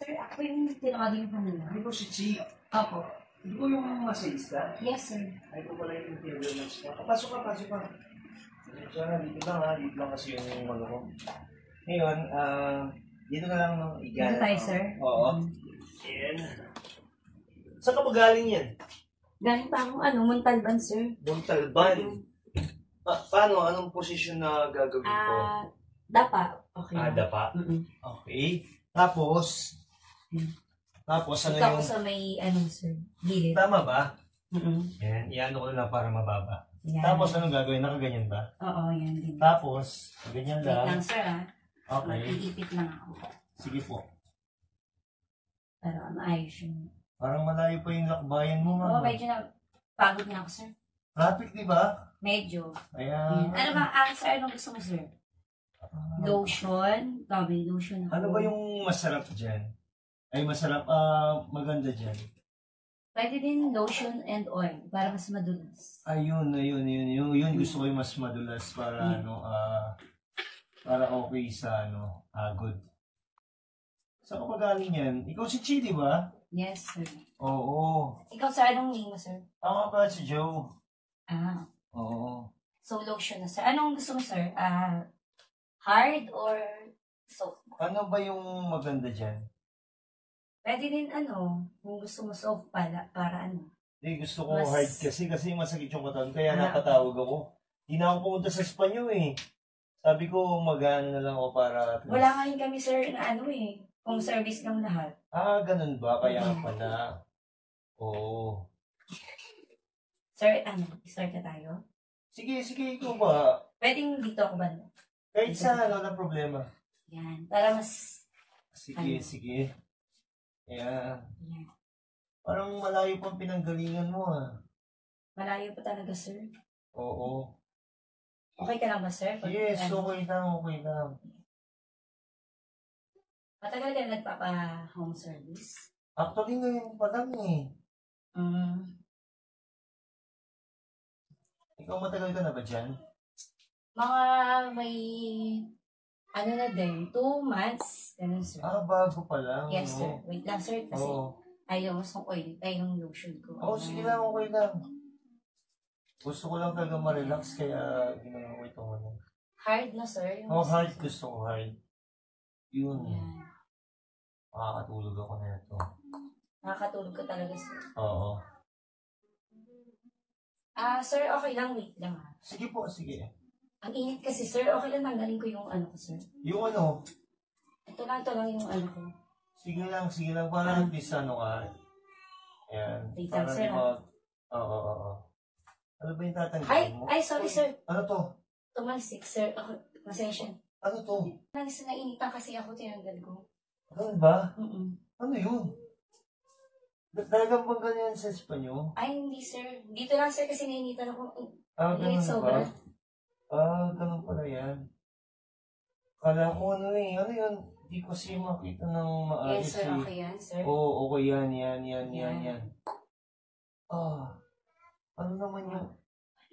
Sir, ako yung tinawagin ko nila. Hindi ko si Chi. Opo. Hindi ko yung masayista. Yes, sir. Ay ko pala yung tinawagin ka. Pasok ka, pasok ka. Dito lang ha. Dito lang kasi yung ano ko. Ngayon, dito na lang ng igan. Dito tayo, sir? Oo. Yan. Saan ka magaling yan? Galing pa akong Montalban, sir. Montalban. Paano? Anong posisyon na gagawin ko? Dapa. Okay. Dapa? Okay. Tapos ano ikaw yung... sa may, sir, gilid. Tama ba? Yan. Yan ko lang para mababa. Yan. Tapos anong gagawin? Nakaganyan ba? Oo, yan din. Tapos, ganyan Wait lang, lang. sir, Okay. Mag-iipit lang ako. Sige po. Para maayos yung... Parang malayo pa yung lakbayan mo, Oo, ma'am. medyo na pagod na ako, sir. Traffic, di ba? Medyo. Ayan. Ano ba, sir, anong gusto mo, sir? Lotion? May lotion ako. Ano ba yung masarap dyan? Ay, masarap, maganda dyan. Pwede din lotion and oil para mas madulas. Ayun. Yun gusto ko yung mas madulas para, para okay sa, good. Saan ka pa galing yan? Ikaw si Chi, di ba? Yes, sir. Oo. Ikaw, sir, anong name mo, sir? Ako pa si Joe. Oo. So, lotion na, sir. Anong gusto mo, sir? Hard or soft? Ano ba yung maganda dyan? Pwede din, kung gusto mo soft para Hindi, gusto ko hard kasi masakit yung katawan. Kaya napatawag ako. Hindi na ako pumunta sa Espanyol eh. Sabi ko, mag-ano na lang ako para... Wala nga rin kami, sir, na kung service lang lahat. Ganun ba? Kaya pala. Oo. Sir, start na tayo? Sige, ikaw ba? Pwedeng dito ako ba? Kahit sa na problema. Yan, para mas... Sige. Ayan. Yan. Parang malayo pang pinanggalingan mo Malayo pa talaga, sir. Oo. Okay ka lang ba, sir? Yes, okay lang. Matagal ka nagpapa-home service? Actually, ngayon pa lang eh. Ikaw matagal ka na ba dyan? Mga may... na din, 2 months. Ganun, sir. Bago pa lang. Yes, sir. Wait lang, sir. Kasi ayaw mas ng oil. Yung lotion ko. Sige lang, okay lang. Gusto ko lang talaga ma-relax kaya ginawa ko itong Hard na, sir. hard. Gusto ko hard. Yun. Yan. Makakatulog ako na ito. Nakakatulog ka talaga, sir. Oo. Sir, okay lang. Wait lang, Sige po, sige. Ang init kasi, sir. Okay lang, tanggalin ko yung ko, sir. Yung ano? Ito lang yung ko. Sige lang. Para at least ka. Ayan. Wait lang, sir. Oo. Ano ba yung tatanggalin mo? Ay, sorry, sir. Ano to? Tumalsik, sir. Ako, pasensya. Ano to? Nainitan kasi ako, tinanggal ko. Ano ba? Ano yun? Talagang bang ganyan sa Espanyol? Ay, hindi, sir. Dito lang, sir, kasi nainitan ako. Ganun sobra. ba? Ganun pala yan. Kala ko ano yun? Hindi ko siya makita ng maayos. Yes, sir, okay yan, sir. Oo, okay yan. Ano naman yun?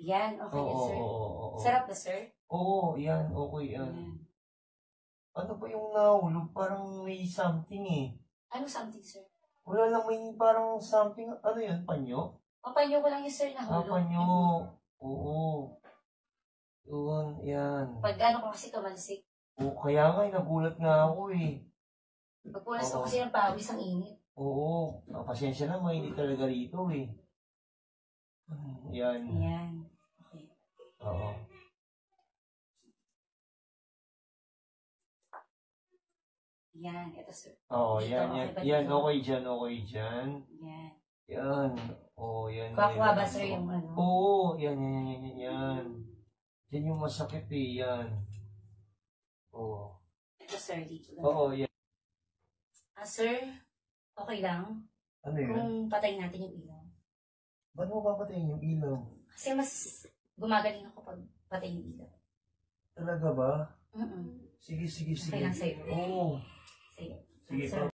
Yan, okay yan, sir. Oo. Sarap na, sir? Oo, yan, okay yan. Ano ba yung nahulog? Parang may something eh. Ano something, sir? Wala lang, may parang something. Ano yun? Panyo? Panyo ko lang yun, sir, nahulog. Panyo. Oo. Yun, yan. Pag ko kasi tumalsik. Oo, kaya nga, nagulat nga ako eh. Pagpunas ko kasi ng pawis ang init. Oo, pasensya na, mainit talaga rito eh. Yan. Okay. Oo. Yan, ito, sir. Oo, yan. Okay dyan. Yan. Yan. Oo, yan. Kuha ba, sir, yung Oo, yan. Yan yung masakit eh, yan. Oo. Ito, sir, dito lang. Oo, yan. Sir, okay lang? Ano yun? Kung patayin natin yung ilaw. Ba't mo papatayin yung ilaw? Kasi mas gumagaling ako pag patayin yung ilaw. Talaga ba? Mm-mm. Sige. Okay lang sa'yo. Oo. Sige. Sige.